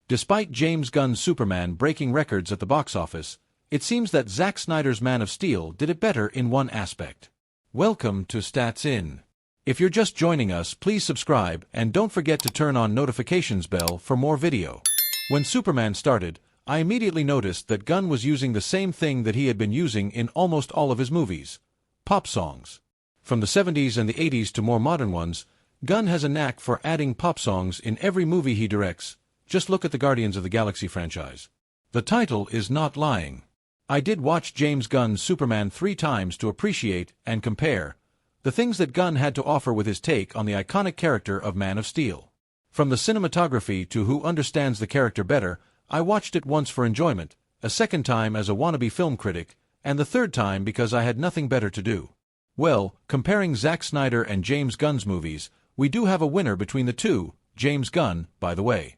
Despite James Gunn's Superman breaking records at the box office, it seems that Zack Snyder's Man of Steel did it better in one aspect. Welcome to Stats In. If you're just joining us, please subscribe and don't forget to turn on notifications bell for more video. When Superman started, I immediately noticed that Gunn was using the same thing that he had been using in almost all of his movies: pop songs. From the 70s and the 80s to more modern ones, Gunn has a knack for adding pop songs in every movie he directs. Just look at the Guardians of the Galaxy franchise. The title is not lying. I did watch James Gunn's Superman 3 times to appreciate and compare the things that Gunn had to offer with his take on the iconic character of Man of Steel. From the cinematography to who understands the character better, I watched it once for enjoyment, a second time as a wannabe film critic, and the third time because I had nothing better to do. Well, comparing Zack Snyder and James Gunn's movies, we do have a winner between the two, James Gunn, by the way.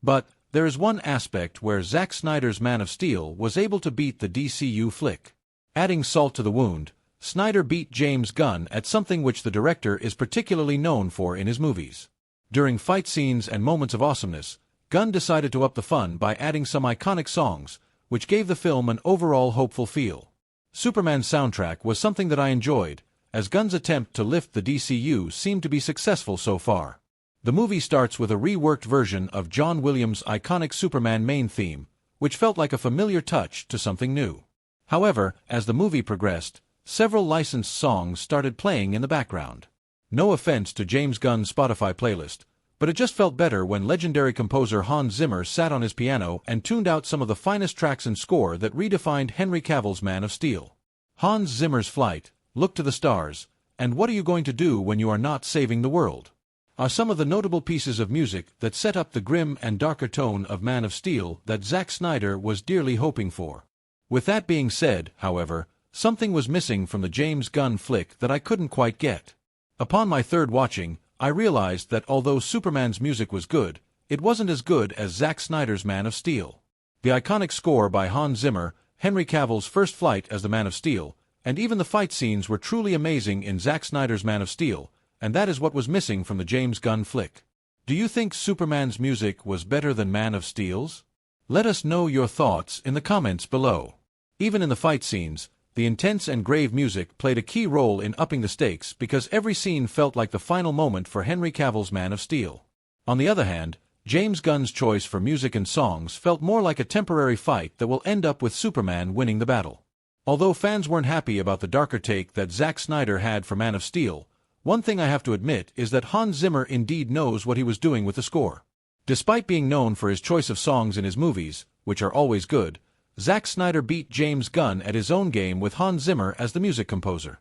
But there is one aspect where Zack Snyder's Man of Steel was able to beat the DCU flick. Adding salt to the wound, Snyder beat James Gunn at something which the director is particularly known for in his movies. During fight scenes and moments of awesomeness, Gunn decided to up the fun by adding some iconic songs, which gave the film an overall hopeful feel. Superman's soundtrack was something that I enjoyed, as Gunn's attempt to lift the DCU seemed to be successful so far. The movie starts with a reworked version of John Williams' iconic Superman main theme, which felt like a familiar touch to something new. However, as the movie progressed, several licensed songs started playing in the background. No offense to James Gunn's Spotify playlist, but it just felt better when legendary composer Hans Zimmer sat on his piano and tuned out some of the finest tracks and score that redefined Henry Cavill's Man of Steel. Hans Zimmer's Flight, Look to the Stars, and What Are You Going to Do When You Are Not Saving the World are some of the notable pieces of music that set up the grim and darker tone of Man of Steel that Zack Snyder was dearly hoping for. With that being said, however, something was missing from the James Gunn flick that I couldn't quite get. Upon my third watching, I realized that although Superman's music was good, it wasn't as good as Zack Snyder's Man of Steel. The iconic score by Hans Zimmer, Henry Cavill's first flight as the Man of Steel, and even the fight scenes were truly amazing in Zack Snyder's Man of Steel, and that is what was missing from the James Gunn flick. Do you think Superman's music was better than Man of Steel's? Let us know your thoughts in the comments below. Even in the fight scenes, the intense and grave music played a key role in upping the stakes because every scene felt like the final moment for Henry Cavill's Man of Steel. On the other hand, James Gunn's choice for music and songs felt more like a temporary fight that will end up with Superman winning the battle. Although fans weren't happy about the darker take that Zack Snyder had for Man of Steel, one thing I have to admit is that Hans Zimmer indeed knows what he was doing with the score. Despite being known for his choice of songs in his movies, which are always good, Zack Snyder beat James Gunn at his own game with Hans Zimmer as the music composer.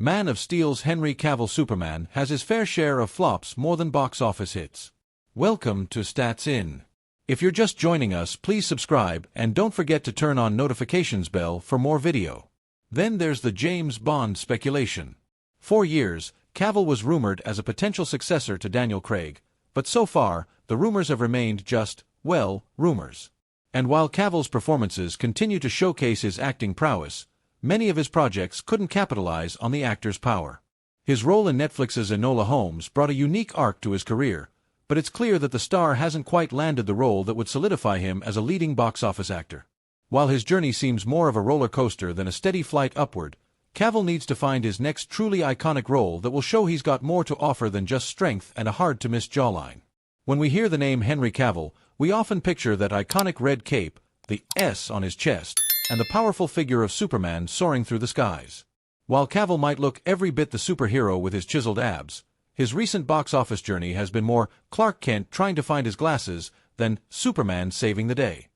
Man of Steel's Henry Cavill Superman has his fair share of flops more than box office hits. Welcome to Stats In. If you're just joining us, please subscribe and don't forget to turn on notifications bell for more video. Then there's the James Bond speculation. For years, Cavill was rumored as a potential successor to Daniel Craig, but so far, the rumors have remained just, well, rumors. And while Cavill's performances continue to showcase his acting prowess, many of his projects couldn't capitalize on the actor's power. His role in Netflix's Enola Holmes brought a unique arc to his career, but it's clear that the star hasn't quite landed the role that would solidify him as a leading box office actor. While his journey seems more of a roller coaster than a steady flight upward, Cavill needs to find his next truly iconic role that will show he's got more to offer than just strength and a hard-to-miss jawline. When we hear the name Henry Cavill, we often picture that iconic red cape, the S on his chest, and the powerful figure of Superman soaring through the skies. While Cavill might look every bit the superhero with his chiseled abs, his recent box office journey has been more Clark Kent trying to find his glasses than Superman saving the day.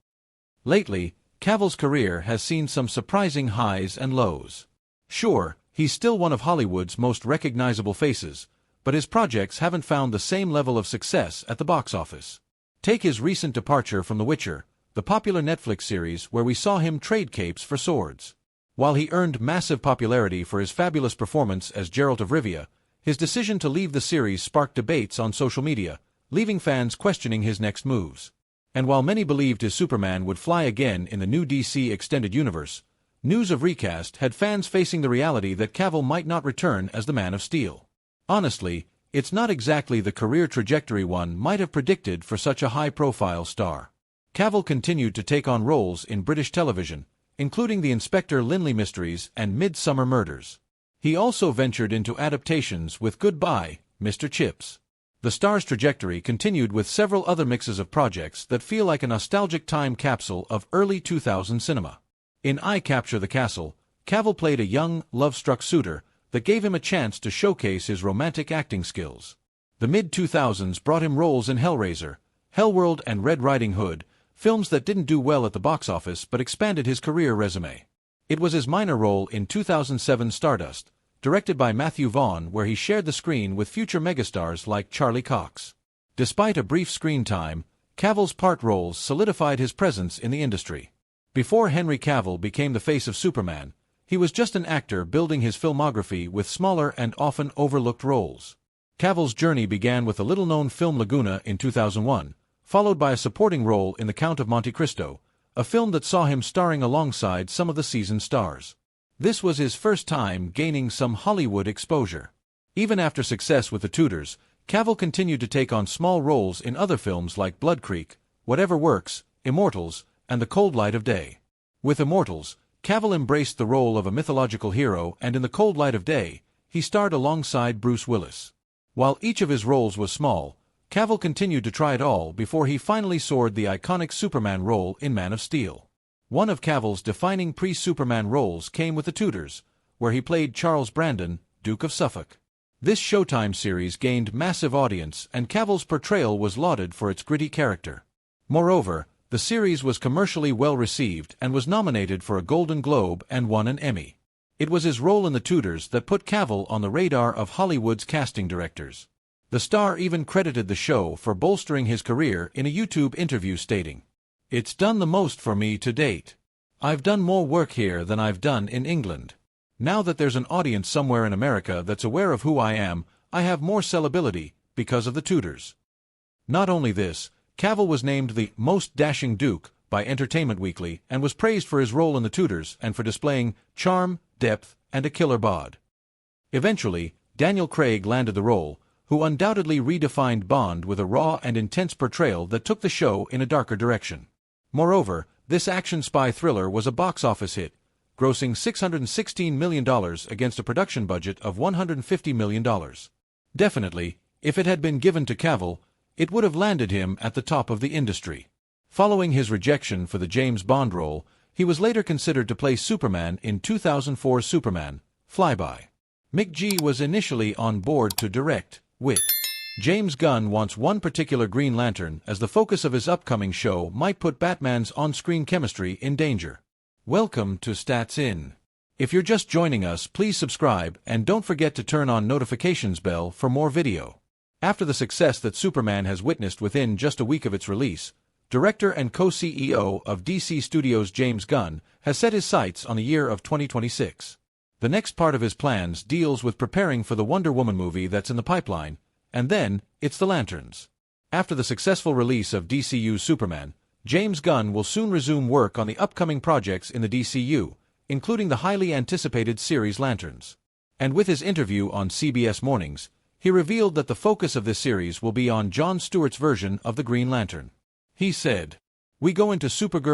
Lately, Cavill's career has seen some surprising highs and lows. Sure, he's still one of Hollywood's most recognizable faces, but his projects haven't found the same level of success at the box office. Take his recent departure from The Witcher, the popular Netflix series where we saw him trade capes for swords. While he earned massive popularity for his fabulous performance as Geralt of Rivia, his decision to leave the series sparked debates on social media, leaving fans questioning his next moves. And while many believed his Superman would fly again in the new DC Extended Universe, news of recast had fans facing the reality that Cavill might not return as the Man of Steel. Honestly, it's not exactly the career trajectory one might have predicted for such a high-profile star. Cavill continued to take on roles in British television, including the Inspector Lynley Mysteries and Midsummer Murders. He also ventured into adaptations with Goodbye, Mr. Chips. The star's trajectory continued with several other mixes of projects that feel like a nostalgic time capsule of early 2000 cinema. In I Capture the Castle, Cavill played a young, love-struck suitor that gave him a chance to showcase his romantic acting skills. The mid-2000s brought him roles in Hellraiser, Hellworld and Red Riding Hood, films that didn't do well at the box office but expanded his career resume. It was his minor role in 2007's Stardust, directed by Matthew Vaughn, where he shared the screen with future megastars like Charlie Cox. Despite a brief screen time, Cavill's part roles solidified his presence in the industry. Before Henry Cavill became the face of Superman, he was just an actor building his filmography with smaller and often overlooked roles. Cavill's journey began with the little-known film Laguna in 2001, followed by a supporting role in The Count of Monte Cristo, a film that saw him starring alongside some of the season's stars. This was his first time gaining some Hollywood exposure. Even after success with The Tudors, Cavill continued to take on small roles in other films like Blood Creek, Whatever Works, Immortals, and The Cold Light of Day. With Immortals, Cavill embraced the role of a mythological hero, and in The Cold Light of Day, he starred alongside Bruce Willis. While each of his roles was small, Cavill continued to try it all before he finally soared the iconic Superman role in Man of Steel. One of Cavill's defining pre-Superman roles came with The Tudors, where he played Charles Brandon, Duke of Suffolk. This Showtime series gained massive audience, and Cavill's portrayal was lauded for its gritty character. Moreover, the series was commercially well received and was nominated for a Golden Globe and won an Emmy. It was his role in The Tudors that put Cavill on the radar of Hollywood's casting directors. The star even credited the show for bolstering his career in a YouTube interview, stating, "It's done the most for me to date. I've done more work here than I've done in England. Now that there's an audience somewhere in America that's aware of who I am, I have more sellability because of The Tudors." Not only this, Cavill was named the most dashing Duke by Entertainment Weekly and was praised for his role in The Tudors and for displaying charm, depth, and a killer bod. Eventually, Daniel Craig landed the role, who undoubtedly redefined Bond with a raw and intense portrayal that took the show in a darker direction. Moreover, this action spy thriller was a box office hit, grossing $616 million against a production budget of $150 million. Definitely, if it had been given to Cavill, it would have landed him at the top of the industry. Following his rejection for the James Bond role, he was later considered to play Superman in 2004's Superman, Flyby. Mick G was initially on board to direct, with James Gunn wants one particular Green Lantern as the focus of his upcoming show might put Batman's on-screen chemistry in danger. Welcome to Stats In. If you're just joining us, please subscribe and don't forget to turn on notifications bell for more video. After the success that Superman has witnessed within just a week of its release, director and co-CEO of DC Studios James Gunn has set his sights on the year of 2026. The next part of his plans deals with preparing for the Wonder Woman movie that's in the pipeline, and then it's the Lanterns. After the successful release of DCU's Superman, James Gunn will soon resume work on the upcoming projects in the DCU, including the highly anticipated series Lanterns. And with his interview on CBS Mornings, he revealed that the focus of this series will be on Jon Stewart's version of the Green Lantern. He said, "We go into Supergirl